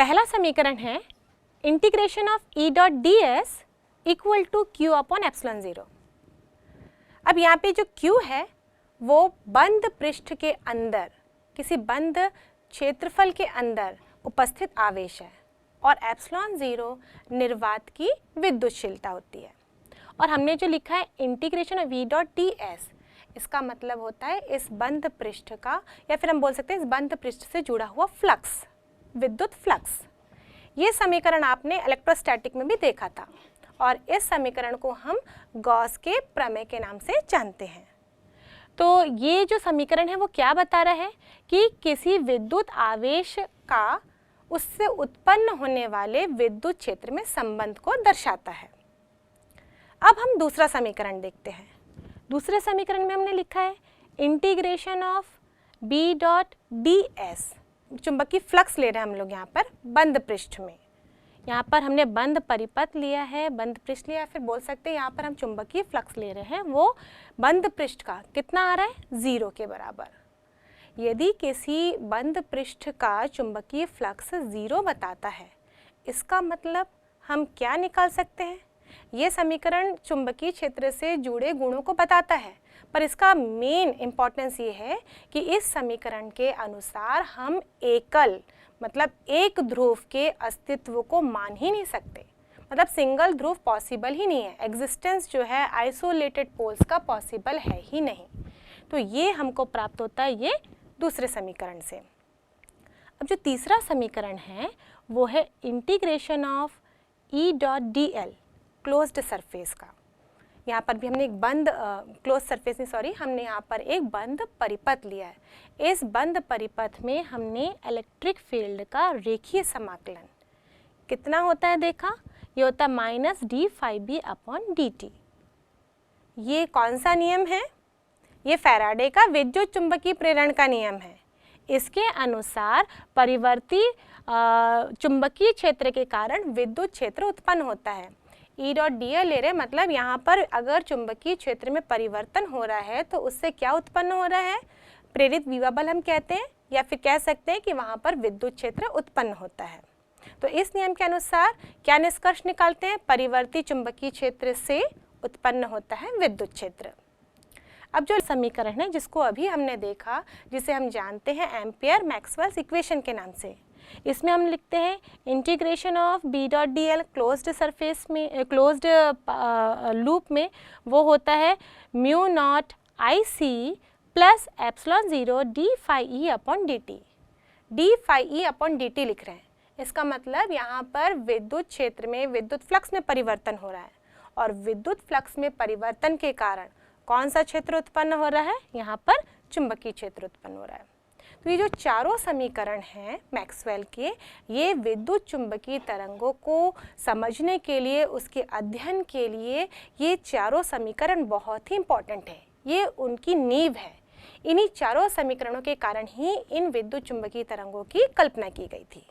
पहला समीकरण है integration of E dot D S equal to Q upon epsilon zero. अब यहाँ पे जो क्यू है वो बंद पृष्ठ के अंदर, किसी बंद क्षेत्रफल के अंदर उपस्थित आवेश है और एप्सिलॉन ज़ीरो निर्वात की विद्युतशीलता होती है। और हमने जो लिखा है integration of V dot D S, इसका मतलब होता है इस बंद पृष्ठ का, या फिर हम बोल सकते हैं इस बंद पृष्ठ से जुड़ा हुआ फ्लक्स, विद्युत फ्लक्स। ये समीकरण आपने इलेक्ट्रोस्टैटिक में भी देखा था और इस समीकरण को हम गॉस के प्रमेय के नाम से जानते हैं। तो ये जो समीकरण है वो क्या बता रहा है कि किसी विद्युत आवेश का उससे उत्पन्न होने वाले विद्युत क्षेत्र में संबंध को दर्शाता है। अब हम दूसरा समीकरण देखते हैं। दूसरे समीकरण में हमने लिखा है integration of B dot D S, चुंबकीय फ्लक्स ले रहे हैं हम लोग यहाँ पर बंद पृष्ठ में। यहाँ पर हमने बंद परिपथ लिया है, बंद पृष्ठ लिया है, फिर बोल सकते हैं यहाँ पर हम चुंबकीय फ्लक्स ले रहे हैं, वो बंद पृष्ठ का कितना आ रहा है, 0 के बराबर। यदि किसी बंद पृष्ठ का चुंबकीय फ्लक्स 0 बताता है, इसका मतलब हम क्या निकाल सकते हैं, ये समीकरण चुंबकीय क्षेत्र से जुड़े गुणों को बताता है, पर इसका मेन इम्पॉर्टेंस ये है कि इस समीकरण के अनुसार हम एकल, मतलब एक ध्रुव के अस्तित्व को मान ही नहीं सकते। मतलब सिंगल ध्रुव पॉसिबल ही नहीं है, एग्जिस्टेंस जो है आइसोलेटेड पोल्स का पॉसिबल है ही नहीं। तो ये हमको प्राप्त होता है ये दूसरे समीकरण से। अब जो तीसरा समीकरण है वो है integration of E dot D L, closed surface का। यहाँ पर भी हमने एक बंद क्लोज सरफेस नहीं, सॉरी, हमने यहाँ पर एक बंद परिपथ लिया है। इस बंद परिपथ में हमने इलेक्ट्रिक फील्ड का रेखीय समाकलन कितना होता है देखा, ये होता है minus D phi B upon D T. ये कौन सा नियम है, ये फैराडे का विद्युत चुंबकीय प्रेरण का नियम है। इसके अनुसार परिवर्ती चुंबकीय क्षेत्र के कारण विद्युत क्षेत्र उत्पन्न होता है। ई डॉट डी एल ले रहे, मतलब यहाँ पर अगर चुंबकीय क्षेत्र में परिवर्तन हो रहा है तो उससे क्या उत्पन्न हो रहा है, प्रेरित विभव बल हम कहते हैं, या फिर कह सकते हैं कि वहाँ पर विद्युत क्षेत्र उत्पन्न होता है। तो इस नियम के अनुसार क्या निष्कर्ष निकालते हैं, परिवर्ती चुंबकीय क्षेत्र से उत्पन्न होता है विद्युत क्षेत्र। अब जो समीकरण है जिसको अभी हमने देखा, जिसे हम जानते हैं एम्पियर मैक्सवेल्स इक्वेशन के नाम से, इसमें हम लिखते हैं integration of B dot D L closed surface में, क्लोज्ड लूप में वो होता है mu naught I C plus epsilon zero D phi E upon D T. D phi E upon D T लिख रहे हैं, इसका मतलब यहाँ पर विद्युत क्षेत्र में, विद्युत फ्लक्स में परिवर्तन हो रहा है और विद्युत फ्लक्स में परिवर्तन के कारण कौन सा क्षेत्र उत्पन्न हो रहा है, यहाँ पर चुंबकीय क्षेत्र उत्पन्न हो रहा है। तो ये जो चारों समीकरण हैं मैक्सवेल के, ये विद्युत चुंबकीय तरंगों को समझने के लिए, उसके अध्ययन के लिए ये चारों समीकरण बहुत ही इम्पॉर्टेंट है, ये उनकी नींव है। इन्हीं चारों समीकरणों के कारण ही इन विद्युत चुंबकीय तरंगों की कल्पना की गई थी।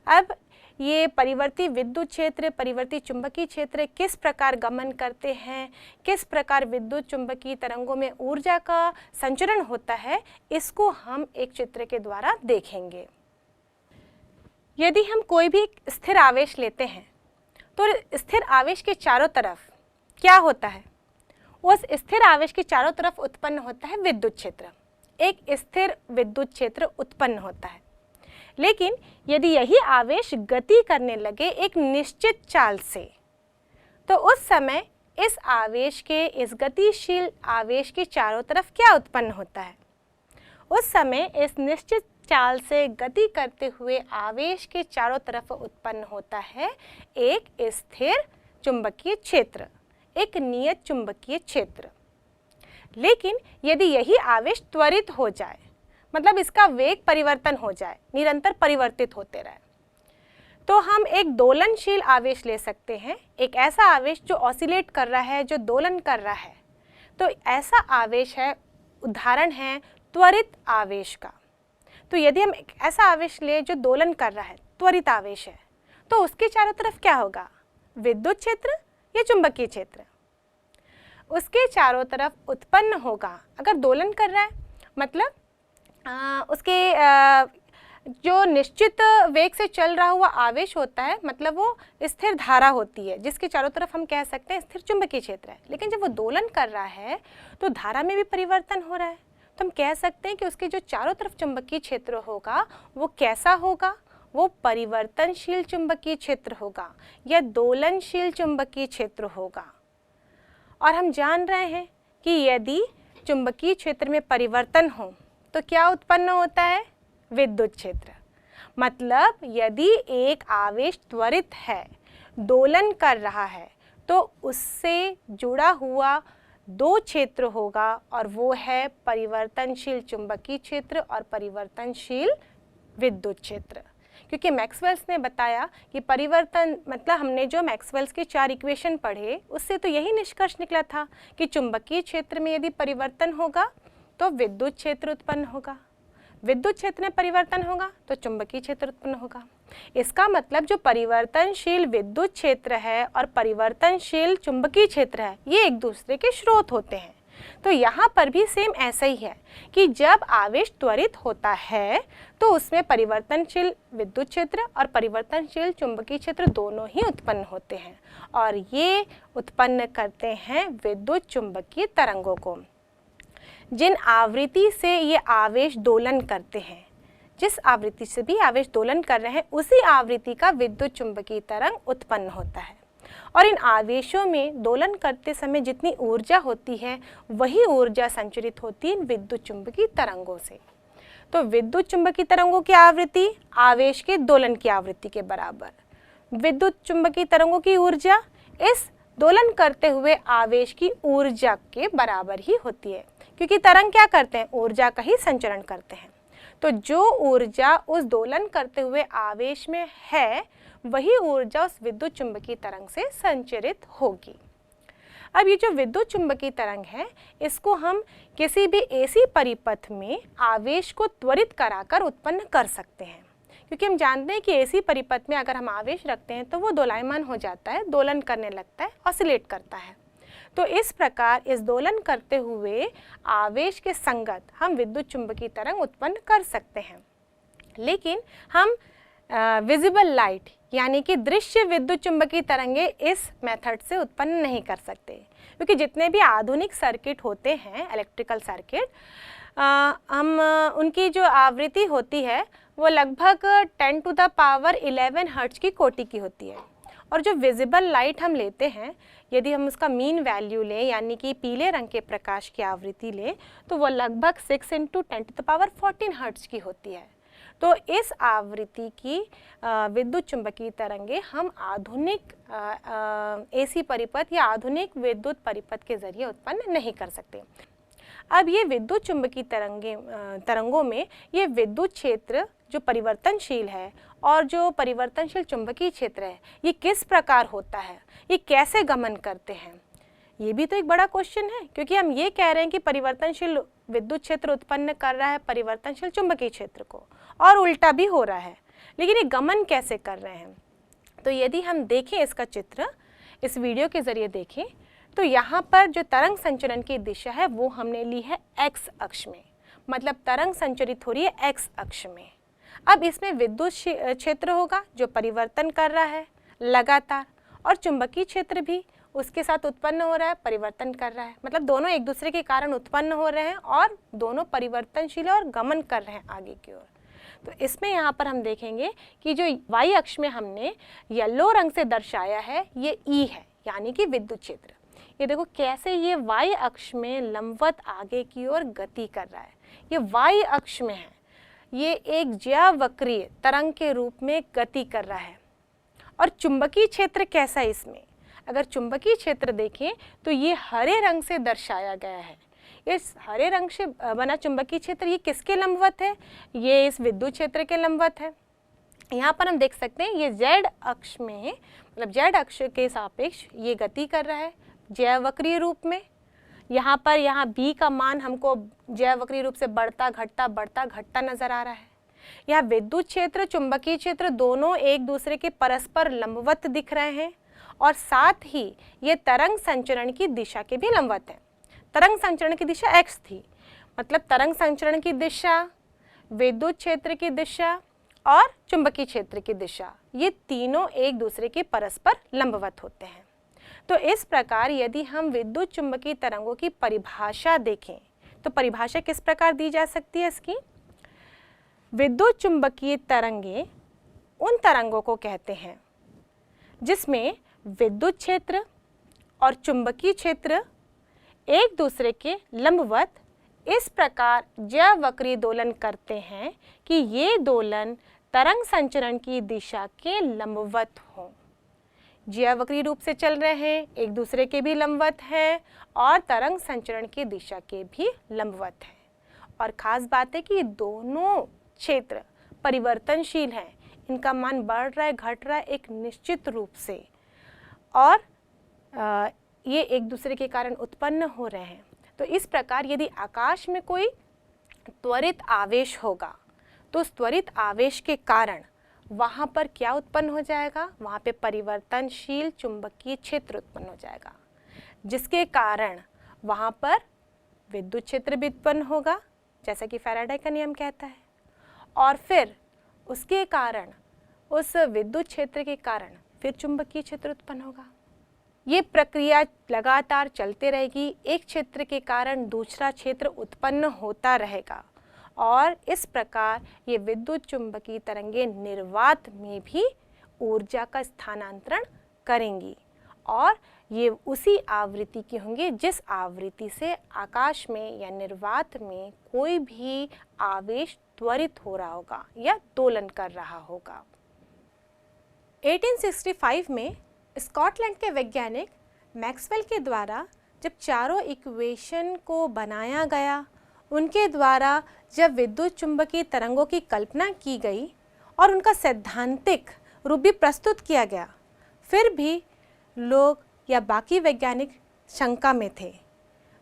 अब ये परिवर्ती विद्युत क्षेत्र, परिवर्ती चुंबकीय क्षेत्र किस प्रकार गमन करते हैं, किस प्रकार विद्युत चुंबकीय तरंगों में ऊर्जा का संचरण होता है, इसको हम एक चित्र के द्वारा देखेंगे। यदि हम कोई भी स्थिर आवेश लेते हैं तो स्थिर आवेश के चारों तरफ क्या होता है, उस स्थिर आवेश के चारों तरफ उत्पन्न होता है विद्युत क्षेत्र, एक स्थिर विद्युत क्षेत्र उत्पन्न होता है। लेकिन यदि यही आवेश गति करने लगे एक निश्चित चाल से, तो उस समय इस आवेश के, इस गतिशील आवेश के चारों तरफ क्या उत्पन्न होता है, उस समय इस निश्चित चाल से गति करते हुए आवेश के चारों तरफ उत्पन्न होता है एक स्थिर चुंबकीय क्षेत्र, एक नियत चुंबकीय क्षेत्र। लेकिन यदि यही आवेश त्वरित हो जाए, मतलब इसका वेग परिवर्तन हो जाए, निरंतर परिवर्तित होते रहे, तो हम एक दोलनशील आवेश ले सकते हैं, एक ऐसा आवेश जो ऑसिलेट कर रहा है, जो दोलन कर रहा है। तो ऐसा आवेश है, उदाहरण है त्वरित आवेश का। तो यदि हम एक ऐसा आवेश ले जो दोलन कर रहा है, त्वरित आवेश है, तो उसके चारों तरफ क्या होगा, विद्युत क्षेत्र या चुंबकीय क्षेत्र, उसके चारों तरफ उत्पन्न होगा। अगर दोलन कर रहा है मतलब उसके जो निश्चित वेग से चल रहा हुआ आवेश होता है, मतलब वो स्थिर धारा होती है जिसके चारों तरफ हम कह सकते हैं स्थिर चुंबकीय क्षेत्र है। लेकिन जब वो दोलन कर रहा है तो धारा में भी परिवर्तन हो रहा है, तो हम कह सकते हैं कि उसके जो चारों तरफ चुंबकीय क्षेत्र होगा वो कैसा होगा, वो परिवर्तनशील चुंबकीय क्षेत्र होगा या दोलनशील चुंबकीय क्षेत्र होगा। और हम जान रहे हैं कि यदि चुंबकीय क्षेत्र में परिवर्तन हो तो क्या उत्पन्न होता है, विद्युत क्षेत्र। मतलब यदि एक आवेश त्वरित है, दोलन कर रहा है, तो उससे जुड़ा हुआ दो क्षेत्र होगा और वो है परिवर्तनशील चुंबकीय क्षेत्र और परिवर्तनशील विद्युत क्षेत्र। क्योंकि मैक्सवेल्स ने बताया कि परिवर्तन, मतलब हमने जो मैक्सवेल्स के 4 इक्वेशन पढ़े उससे तो यही निष्कर्ष निकला था कि चुंबकीय क्षेत्र में यदि परिवर्तन होगा तो विद्युत क्षेत्र उत्पन्न होगा, विद्युत क्षेत्र में परिवर्तन होगा तो चुंबकीय क्षेत्र उत्पन्न होगा। इसका मतलब जो परिवर्तनशील विद्युत क्षेत्र है और परिवर्तनशील चुंबकीय क्षेत्र है ये एक दूसरे के स्रोत होते हैं। तो यहाँ पर भी सेम ऐसा ही है कि जब आवेश त्वरित होता है तो उसमें परिवर्तनशील विद्युत क्षेत्र और परिवर्तनशील चुंबकीय क्षेत्र दोनों ही उत्पन्न होते हैं और ये उत्पन्न करते हैं विद्युत चुंबकीय तरंगों को। जिन आवृत्ति से ये आवेश दोलन करते हैं, जिस आवृत्ति से भी आवेश दोलन कर रहे हैं उसी आवृत्ति का विद्युत चुंबकीय तरंग उत्पन्न होता है। और इन आवेशों में दोलन करते समय जितनी ऊर्जा होती है वही ऊर्जा संचरित होती है इन विद्युत चुंबकीय तरंगों से। तो विद्युत चुंबकीय तरंगों की आवृत्ति आवेश के दोलन की आवृत्ति के बराबर, विद्युत चुंबकीय तरंगों की ऊर्जा इस दोलन करते हुए आवेश की ऊर्जा के बराबर ही होती है, क्योंकि तरंग क्या करते हैं, ऊर्जा का ही संचरण करते हैं। तो जो ऊर्जा उस दोलन करते हुए आवेश में है वही ऊर्जा उस विद्युत चुंबकीय तरंग से संचरित होगी। अब ये जो विद्युत चुंबकीय तरंग है इसको हम किसी भी एसी परिपथ में आवेश को त्वरित कराकर उत्पन्न कर सकते हैं, क्योंकि हम जानते हैं कि एसी परिपथ में अगर हम आवेश रखते हैं तो वो दोलायमान हो जाता है, दोलन करने लगता है, ऑसिलेट करता है। तो इस प्रकार इस दोलन करते हुए आवेश के संगत हम विद्युत चुंबकीय तरंग उत्पन्न कर सकते हैं। लेकिन हम विजिबल लाइट यानी कि दृश्य विद्युत चुंबकीय तरंगे इस मेथड से उत्पन्न नहीं कर सकते, क्योंकि जितने भी आधुनिक सर्किट होते हैं इलेक्ट्रिकल सर्किट, हम उनकी जो आवृत्ति होती है वो लगभग 10⁻11 हर्ट्ज की कोटि की होती है। और जो विजिबल लाइट हम लेते हैं, यदि हम उसका मीन वैल्यू लें यानी कि पीले रंग के प्रकाश की आवृत्ति लें तो वो लगभग 6 × 10⁻14 हर्ट्ज की होती है। तो इस आवृत्ति की विद्युत चुंबकीय तरंगे हम आधुनिक एसी परिपथ या आधुनिक विद्युत परिपथ के जरिए उत्पन्न नहीं कर सकते। अब ये विद्युत चुंबकीय तरंगों में ये विद्युत क्षेत्र जो परिवर्तनशील है और जो परिवर्तनशील चुंबकीय क्षेत्र है ये किस प्रकार होता है, ये कैसे गमन करते हैं, ये भी तो एक बड़ा क्वेश्चन है। क्योंकि हम ये कह रहे हैं कि परिवर्तनशील विद्युत क्षेत्र उत्पन्न कर रहा है परिवर्तनशील चुंबकीय क्षेत्र को, और उल्टा भी हो रहा है, लेकिन ये गमन कैसे कर रहे हैं। तो यदि हम देखें इसका चित्र, इस वीडियो के जरिए देखें, तो यहाँ पर जो तरंग संचरण की दिशा है वो हमने ली है एक्स अक्ष में, मतलब तरंग संचरित हो रही है एक्स अक्ष में। अब इसमें विद्युत क्षेत्र होगा जो परिवर्तन कर रहा है लगातार, और चुंबकीय क्षेत्र भी उसके साथ उत्पन्न हो रहा है, परिवर्तन कर रहा है, मतलब दोनों एक दूसरे के कारण उत्पन्न हो रहे हैं और दोनों परिवर्तनशील और गमन कर रहे हैं आगे की ओर। तो इसमें यहाँ पर हम देखेंगे कि जो वाई अक्ष में हमने येलो रंग से दर्शाया है ये ई है, यानी कि विद्युत क्षेत्र। ये देखो कैसे ये वाई अक्ष में लंबवत आगे की ओर गति कर रहा है, ये वाई अक्ष में है, ये एक ज्यावक्रीय तरंग के रूप में गति कर रहा है। और चुंबकीय क्षेत्र कैसा है इसमें, अगर चुंबकीय क्षेत्र देखें तो ये हरे रंग से दर्शाया गया है। इस हरे रंग से बना चुंबकीय क्षेत्र ये किसके लंबवत है, ये इस विद्युत क्षेत्र के लंबवत है। यहाँ पर हम देख सकते हैं ये जेड अक्ष में, मतलब जेड अक्ष के सापेक्ष ये गति कर रहा है ज्यावक्रीय रूप में। यहाँ पर यहाँ बी का मान हमको ज्यावक्रीय रूप से बढ़ता घटता नजर आ रहा है। यहाँ विद्युत क्षेत्र चुंबकीय क्षेत्र दोनों एक दूसरे के परस्पर लंबवत दिख रहे हैं, और साथ ही ये तरंग संचरण की दिशा के भी लंबवत है। तरंग संचरण की दिशा x थी, मतलब तरंग संचरण की दिशा, विद्युत क्षेत्र की दिशा और चुंबकीय क्षेत्र की दिशा, ये तीनों एक दूसरे के परस्पर लंबवत होते हैं। तो इस प्रकार यदि हम विद्युत चुंबकीय तरंगों की परिभाषा देखें तो परिभाषा किस प्रकार दी जा सकती है इसकी? विद्युत चुंबकीय तरंगे उन तरंगों को कहते हैं जिसमें विद्युत क्षेत्र और चुंबकीय क्षेत्र एक दूसरे के लंबवत इस प्रकार ज्यावक्रीय दोलन करते हैं कि ये दोलन तरंग संचरण की दिशा के लंबवत हों। ज्यावक्रीय रूप से चल रहे हैं, एक दूसरे के भी लंबवत हैं और तरंग संचरण की दिशा के भी लंबवत हैं। और ख़ास बात है कि ये दोनों क्षेत्र परिवर्तनशील हैं, इनका मान बढ़ रहा है घट रहा है एक निश्चित रूप से, और ये एक दूसरे के कारण उत्पन्न हो रहे हैं। तो इस प्रकार यदि आकाश में कोई त्वरित आवेश होगा तो उस त्वरित आवेश के कारण वहाँ पर क्या उत्पन्न हो जाएगा? वहाँ पे परिवर्तनशील चुंबकीय क्षेत्र उत्पन्न हो जाएगा, जिसके कारण वहाँ पर विद्युत क्षेत्र भी उत्पन्न होगा, जैसा कि फैराडे का नियम कहता है। और फिर उसके कारण, उस विद्युत क्षेत्र के कारण फिर चुंबकीय क्षेत्र उत्पन्न होगा। ये प्रक्रिया लगातार चलते रहेगी, एक क्षेत्र के कारण दूसरा क्षेत्र उत्पन्न होता रहेगा और इस प्रकार ये विद्युत चुंबकीय तरंगे निर्वात में भी ऊर्जा का स्थानांतरण करेंगी और ये उसी आवृत्ति की होंगी जिस आवृत्ति से आकाश में या निर्वात में कोई भी आवेश त्वरित हो रहा होगा या दोलन कर रहा होगा। 1865 में स्कॉटलैंड के वैज्ञानिक मैक्सवेल के द्वारा जब चारों इक्वेशन को बनाया गया, उनके द्वारा जब विद्युत चुंबकीय तरंगों की कल्पना की गई और उनका सैद्धांतिक रूप भी प्रस्तुत किया गया, फिर भी लोग या बाकी वैज्ञानिक शंका में थे।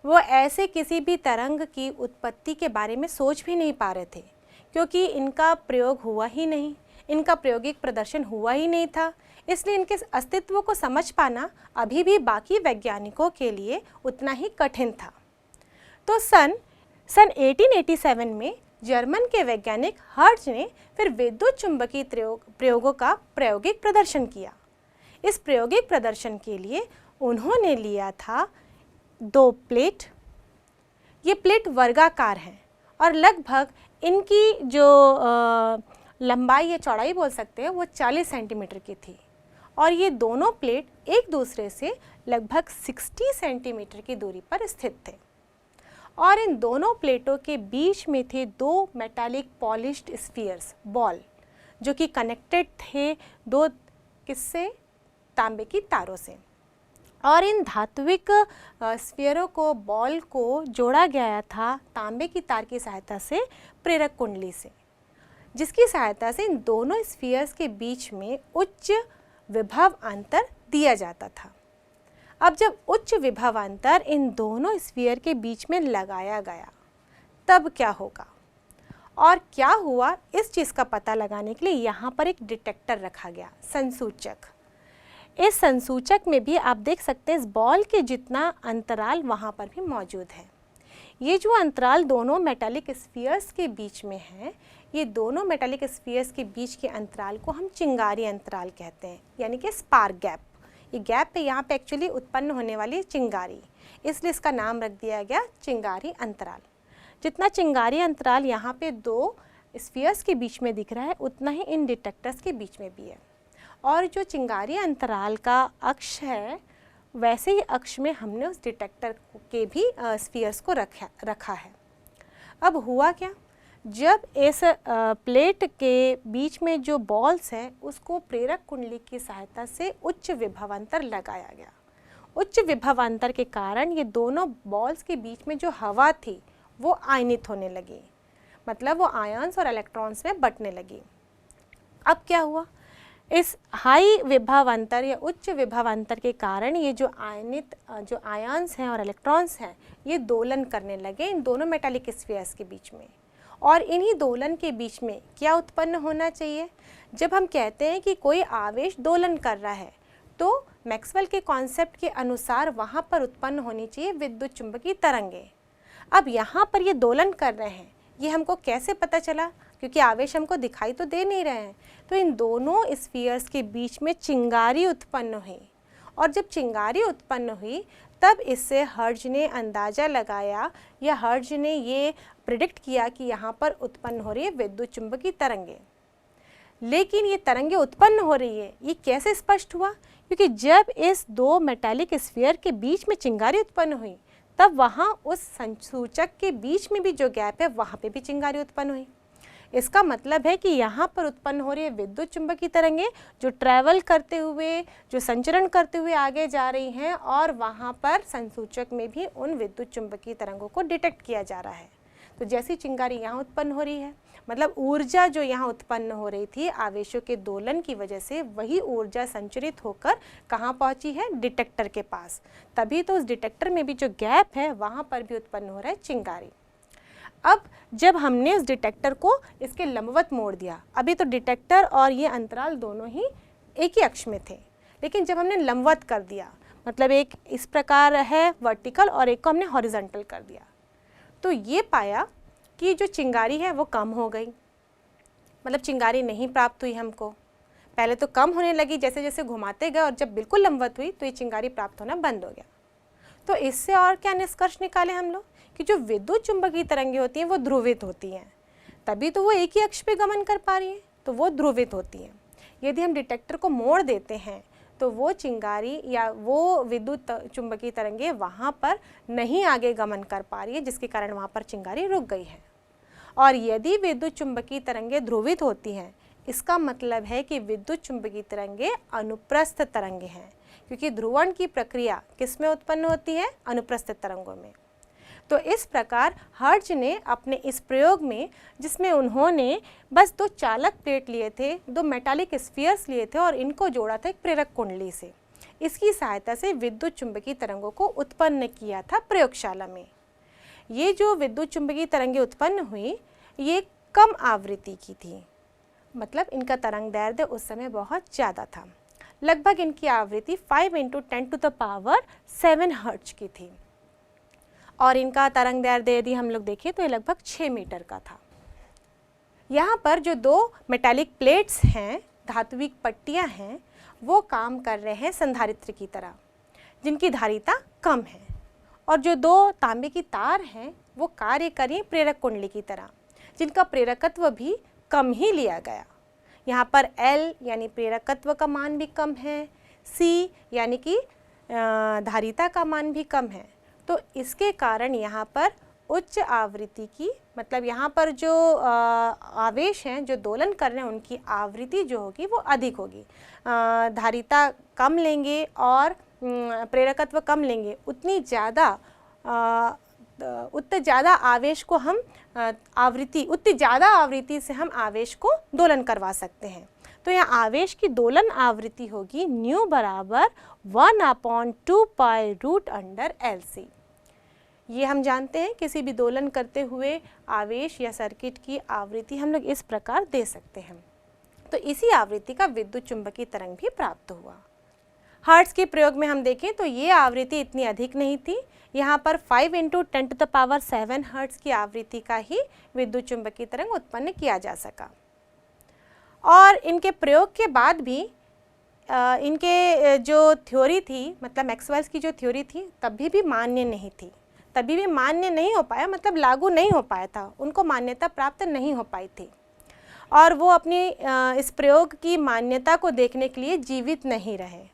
वो ऐसे किसी भी तरंग की उत्पत्ति के बारे में सोच भी नहीं पा रहे थे, क्योंकि इनका प्रयोग हुआ ही नहीं, इनका प्रायोगिक प्रदर्शन हुआ ही नहीं था। इसलिए इनके अस्तित्व को समझ पाना अभी भी बाकी वैज्ञानिकों के लिए उतना ही कठिन था। तो सन 1887 में जर्मन के वैज्ञानिक हर्ट्ज ने फिर विद्युत चुंबकीय प्रयोगों का प्रायोगिक प्रदर्शन किया। इस प्रायोगिक प्रदर्शन के लिए उन्होंने लिया था 2 प्लेट। ये प्लेट वर्गाकार हैं और लगभग इनकी जो लंबाई या चौड़ाई बोल सकते हैं वो 40 सेंटीमीटर की थी और ये दोनों प्लेट एक दूसरे से लगभग 60 सेंटीमीटर की दूरी पर स्थित थे और इन दोनों प्लेटों के बीच में थे 2 मेटालिक पॉलिश्ड स्फीयर्स बॉल, जो कि कनेक्टेड थे 2 किससे? तांबे की तारों से। और इन धात्विक स्फीयरों को, बॉल को जोड़ा गया था तांबे की तार की सहायता से प्रेरक कुंडली से, जिसकी सहायता से इन दोनों स्फीयर्स के बीच में उच्च विभव अंतर दिया जाता था। अब जब उच्च विभव अंतर इन दोनों स्फीयर के बीच में लगाया गया तब क्या होगा और क्या हुआ, इस चीज़ का पता लगाने के लिए यहाँ पर एक डिटेक्टर रखा गया, संसूचक। इस संसूचक में भी आप देख सकते हैं इस बॉल के जितना अंतराल वहाँ पर भी मौजूद है। ये जो अंतराल दोनों मेटालिक स्फीयर्स के बीच में है, ये दोनों मेटालिक स्फीयर्स के बीच के अंतराल को हम चिंगारी अंतराल कहते हैं, यानी कि स्पार्क गैप। ये गैप है यहाँ पे एक्चुअली उत्पन्न होने वाली चिंगारी, इसलिए इसका नाम रख दिया गया चिंगारी अंतराल। जितना चिंगारी अंतराल यहाँ पे 2 स्फीयर्स के बीच में दिख रहा है, उतना ही इन डिटेक्टर्स के बीच में भी है। और जो चिंगारी अंतराल का अक्ष है, वैसे ही अक्ष में हमने उस डिटेक्टर के भी स्फीयर्स को रखा है। अब हुआ क्या, जब इस प्लेट के बीच में जो बॉल्स हैं उसको प्रेरक कुंडली की सहायता से उच्च विभवांतर लगाया गया। उच्च विभवांतर के कारण ये दोनों बॉल्स के बीच में जो हवा थी वो आयनित होने लगी, मतलब वो आयन्स और इलेक्ट्रॉन्स में बंटने लगी। अब क्या हुआ, इस हाई विभवांतर या उच्च विभवांतर के कारण ये जो आयन्स हैं और इलेक्ट्रॉन्स हैं ये दोलन करने लगे इन दोनों मेटालिक स्फीयर्स के बीच में। और इन्हीं दोलन के बीच में क्या उत्पन्न होना चाहिए? जब हम कहते हैं कि कोई आवेश दोलन कर रहा है तो मैक्सवेल के कॉन्सेप्ट के अनुसार वहाँ पर उत्पन्न होनी चाहिए विद्युत चुंबकीय तरंगे। अब यहाँ पर ये दोलन कर रहे हैं, ये हमको कैसे पता चला? क्योंकि आवेश हमको दिखाई तो दे नहीं रहे हैं। तो इन दोनों स्फीयर्स के बीच में चिंगारी उत्पन्न हुई, और जब चिंगारी उत्पन्न हुई तब इससे हर्ट्ज ने अंदाज़ा लगाया या हर्ट्ज ने ये प्रिडिक्ट किया कि यहाँ पर उत्पन्न हो रही है विद्युत चुंबकीय तरंगे। लेकिन ये तरंगे उत्पन्न हो रही है, ये कैसे स्पष्ट हुआ? क्योंकि जब इस दो मेटालिक स्फीयर के बीच में चिंगारी उत्पन्न हुई तब वहाँ उस संसूचक के बीच में भी जो गैप है वहाँ पे भी चिंगारी उत्पन्न हुई। इसका मतलब है कि यहाँ पर उत्पन्न हो रही है विद्युत चुंबकीय तरंगे जो ट्रैवल करते हुए, जो संचरण करते हुए आगे जा रही हैं, और वहाँ पर संसूचक में भी उन विद्युत चुंबकीय तरंगों को डिटेक्ट किया जा रहा है। तो जैसी चिंगारी यहाँ उत्पन्न हो रही है, मतलब ऊर्जा जो यहाँ उत्पन्न हो रही थी आवेशों के दोलन की वजह से, वही ऊर्जा संचरित होकर कहाँ पहुँची है? डिटेक्टर के पास। तभी तो उस डिटेक्टर में भी जो गैप है वहाँ पर भी उत्पन्न हो रहा है चिंगारी। अब जब हमने उस डिटेक्टर को इसके लंबवत मोड़ दिया, अभी तो डिटेक्टर और ये अंतराल दोनों ही एक ही अक्ष में थे, लेकिन जब हमने लंबवत कर दिया, मतलब एक इस प्रकार है वर्टिकल और एक को हमने हॉरिजॉन्टल कर दिया, तो ये पाया कि जो चिंगारी है वो कम हो गई। मतलब चिंगारी नहीं प्राप्त हुई हमको, पहले तो कम होने लगी जैसे जैसे घुमाते गए, और जब बिल्कुल लंबवत हुई तो ये चिंगारी प्राप्त होना बंद हो गया। तो इससे और क्या निष्कर्ष निकाले हम लोग कि जो विद्युत चुंबकीय तरंगे होती हैं वो ध्रुवित होती हैं, तभी तो वो एक ही अक्ष पे गमन कर पा रही हैं, तो वो ध्रुवित होती हैं। यदि हम डिटेक्टर को मोड़ देते हैं तो वो चिंगारी या वो विद्युत चुंबकीय तरंगे वहाँ पर नहीं आगे गमन कर पा रही है, जिसके कारण वहाँ पर चिंगारी रुक गई है। और यदि विद्युत चुंबकीय तरंगे ध्रुवित होती हैं, इसका मतलब है कि विद्युत चुंबकीय तरंगे अनुप्रस्थ तरंगे हैं, क्योंकि ध्रुवण की प्रक्रिया किस में उत्पन्न होती है? अनुप्रस्थ तरंगों में। तो इस प्रकार हर्ट्ज ने अपने इस प्रयोग में, जिसमें उन्होंने बस दो चालक प्लेट लिए थे, दो मेटालिक स्फीयर्स लिए थे और इनको जोड़ा था एक प्रेरक कुंडली से, इसकी सहायता से विद्युत चुंबकीय तरंगों को उत्पन्न किया था प्रयोगशाला में। ये जो विद्युत चुंबकीय तरंगें उत्पन्न हुई ये कम आवृत्ति की थी, मतलब इनका तरंग दैर्ध्य उस समय बहुत ज़्यादा था। लगभग इनकी आवृत्ति 5 × 10⁷ हर्ट्ज की थी, और इनका तरंग दैर्ध्य यदि हम लोग देखें तो ये लगभग 6 मीटर का था। यहाँ पर जो दो मेटालिक प्लेट्स हैं, धात्विक पट्टियाँ हैं, वो काम कर रहे हैं संधारित्र की तरह, जिनकी धारिता कम है, और जो दो तांबे की तार हैं वो कार्य करें प्रेरक कुंडली की तरह, जिनका प्रेरकत्व भी कम ही लिया गया। यहाँ पर L यानी प्रेरकत्व का मान भी कम है, C यानी कि धारिता का मान भी कम है। तो इसके कारण यहाँ पर उच्च आवृत्ति की, मतलब यहाँ पर जो आवेश हैं जो दोलन कर रहे हैं उनकी आवृत्ति जो होगी वो अधिक होगी। धारिता कम लेंगे और प्रेरकत्व कम लेंगे, उतनी ज़्यादा आवेश को हम उतनी ज़्यादा आवृत्ति से हम आवेश को दोलन करवा सकते हैं। तो यहाँ आवेश की दोलन आवृत्ति होगी न्यू बराबर 1/2 π√LC। ये हम जानते हैं किसी भी दोलन करते हुए आवेश या सर्किट की आवृत्ति हम लोग इस प्रकार दे सकते हैं। तो इसी आवृत्ति का विद्युत चुंबकीय तरंग भी प्राप्त हुआ। हर्ट्ज के प्रयोग में हम देखें तो ये आवृत्ति इतनी अधिक नहीं थी, यहाँ पर 5 × 10⁷ हर्ट्ज की आवृत्ति का ही विद्युत चुंबकीय तरंग उत्पन्न किया जा सका। और इनके प्रयोग के बाद भी इनके जो थ्योरी थी, मतलब मैक्सवेल्स की जो थ्योरी थी तभी भी मान्य नहीं थी, तभी भी मान्य नहीं हो पाया, मतलब लागू नहीं हो पाया था, उनको मान्यता प्राप्त नहीं हो पाई थी, और वो अपनी इस प्रयोग की मान्यता को देखने के लिए जीवित नहीं रहे।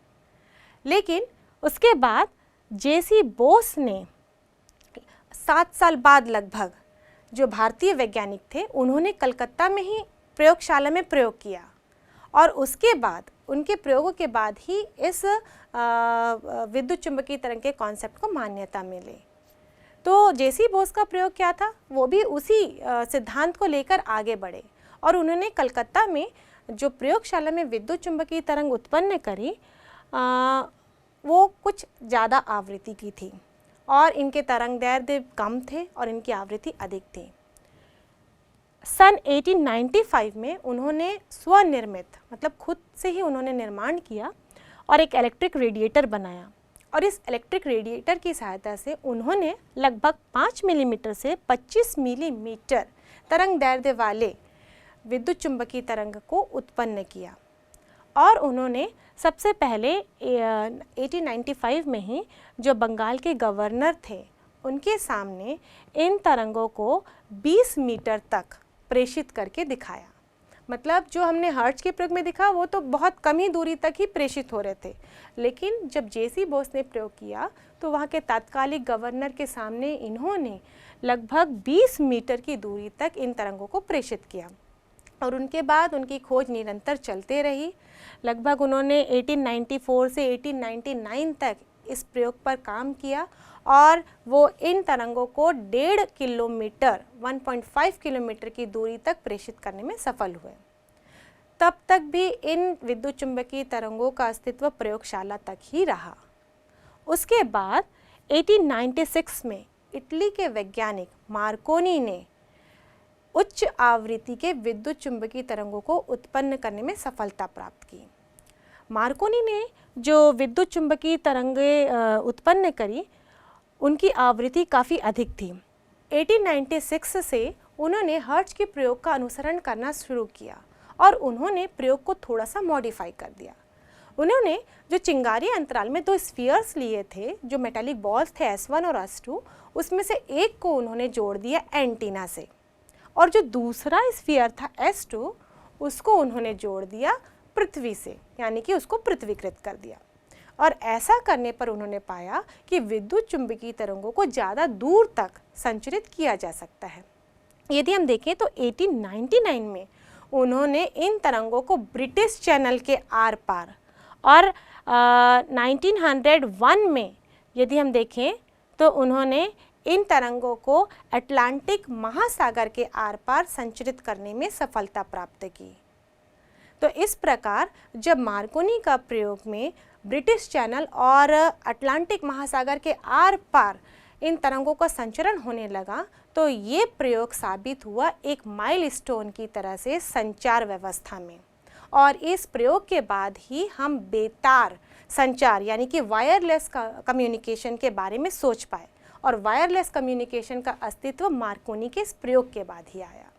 लेकिन उसके बाद J.C. बोस ने 7 साल बाद लगभग, जो भारतीय वैज्ञानिक थे, उन्होंने कलकत्ता में ही प्रयोगशाला में प्रयोग किया, और उसके बाद उनके प्रयोगों के बाद ही इस विद्युत चुंबकीय तरंग के कॉन्सेप्ट को मान्यता मिली। तो J.C. बोस का प्रयोग क्या था? वो भी उसी सिद्धांत को लेकर आगे बढ़े, और उन्होंने कलकत्ता में जो प्रयोगशाला में विद्युत चुंबकीय तरंग उत्पन्न करी वो कुछ ज़्यादा आवृत्ति की थी, और इनके तरंग दैर्ध्य कम थे और इनकी आवृत्ति अधिक थी। सन 1895 में उन्होंने स्वनिर्मित, मतलब खुद से ही उन्होंने निर्माण किया और एक इलेक्ट्रिक रेडिएटर बनाया, और इस इलेक्ट्रिक रेडिएटर की सहायता से उन्होंने लगभग 5 मिलीमीटर से 25 मिलीमीटर तरंग दैर्ध्य वाले विद्युत चुंबकीय तरंग को उत्पन्न किया। और उन्होंने सबसे पहले 1895 में ही जो बंगाल के गवर्नर थे उनके सामने इन तरंगों को 20 मीटर तक प्रेषित करके दिखाया। मतलब जो हमने हर्ट्ज के प्रयोग में देखा वो तो बहुत कम ही दूरी तक ही प्रेषित हो रहे थे, लेकिन जब जेसी बोस ने प्रयोग किया तो वहाँ के तात्कालिक गवर्नर के सामने इन्होंने लगभग 20 मीटर की दूरी तक इन तरंगों को प्रेषित किया। और उनके बाद उनकी खोज निरंतर चलते रही। लगभग उन्होंने 1894 से 1899 तक इस प्रयोग पर काम किया और वो इन तरंगों को 1.5 किलोमीटर 1.5 किलोमीटर की दूरी तक प्रेषित करने में सफल हुए। तब तक भी इन विद्युत चुंबकीय तरंगों का अस्तित्व प्रयोगशाला तक ही रहा। उसके बाद 1896 में इटली के वैज्ञानिक मार्कोनी ने उच्च आवृत्ति के विद्युत चुंबकीय तरंगों को उत्पन्न करने में सफलता प्राप्त की। मार्कोनी ने जो विद्युत चुंबकीय तरंगें उत्पन्न करी उनकी आवृत्ति काफ़ी अधिक थी। 1896 से उन्होंने हर्ट्ज के प्रयोग का अनुसरण करना शुरू किया और उन्होंने प्रयोग को थोड़ा सा मॉडिफाई कर दिया। उन्होंने जो चिंगारी अंतराल में 2 स्फीयर्स लिए थे, जो मेटालिक बॉल्स थे S1 और S2, उसमें से एक को उन्होंने जोड़ दिया एंटीना से और जो दूसरा स्फीयर था S2 उसको उन्होंने जोड़ दिया पृथ्वी से, यानी कि उसको पृथ्वीकृत कर दिया। और ऐसा करने पर उन्होंने पाया कि विद्युत चुंबकीय तरंगों को ज़्यादा दूर तक संचरित किया जा सकता है। यदि हम देखें तो 1899 में उन्होंने इन तरंगों को ब्रिटिश चैनल के आर पार और 1901 में यदि हम देखें तो उन्होंने इन तरंगों को अटलांटिक महासागर के आर पार संचरित करने में सफलता प्राप्त की। तो इस प्रकार जब मार्कोनी का प्रयोग में ब्रिटिश चैनल और अटलांटिक महासागर के आर पार इन तरंगों का संचरण होने लगा तो ये प्रयोग साबित हुआ एक माइलस्टोन की तरह से संचार व्यवस्था में। और इस प्रयोग के बाद ही हम बेतार संचार यानी कि वायरलेस कम्युनिकेशन के बारे में सोच पाए और वायरलेस कम्युनिकेशन का अस्तित्व मार्कोनी के इस प्रयोग के बाद ही आया।